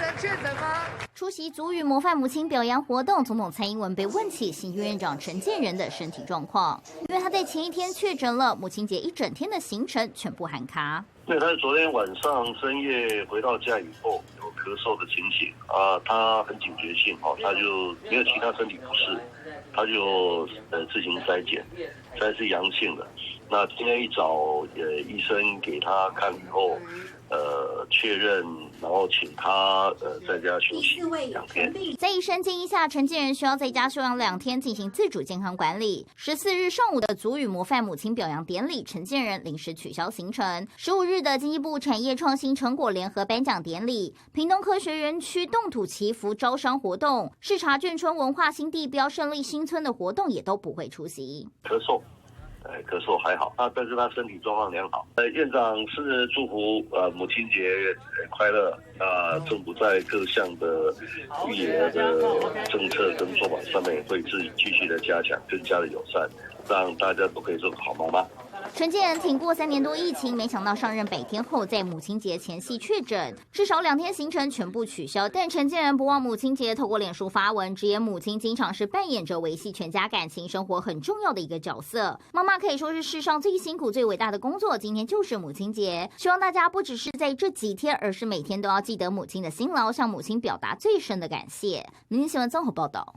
人确诊吗？出席族语模范母亲表扬活动，总统蔡英文被问起行政院长陈建仁的身体状况，因为他在前一天确诊了，母亲节一整天的行程全部喊卡。对，他昨天晚上深夜回到家以后有咳嗽的情形啊，他很警觉性哦，他就没有其他身体不适，他就自行筛检，筛是阳性的。那今天一早医生给他看以后，确认，然后请他在家休息2天。在医生建议下，陈建仁需要在家休养2天，进行自主健康管理。14日上午的族语模范母亲表扬典礼，陈建仁临时取消行程。15日的经济部产业创新成果联合颁奖典礼，屏东科学园区动土祈福招商活动，视察眷村文化新地标胜利新村的活动也都不会出席。咳嗽还好啊，但是他身体状况良好。院长是祝福母亲节快乐。政府在各项的育儿的政策跟做法上面会自己继续的加强，更加的友善，让大家都可以做个好妈妈。陈建仁挺过3年多疫情，没想到上任100天后，在母亲节前夕确诊，至少2天行程全部取消。但陈建仁不忘母亲节，透过脸书发文，直言母亲经常是扮演着维系全家感情生活很重要的一个角色。妈妈可以说是世上最辛苦、最伟大的工作。今天就是母亲节，希望大家不只是在这几天，而是每天都要记得母亲的辛劳，向母亲表达最深的感谢。民生新闻综合报道。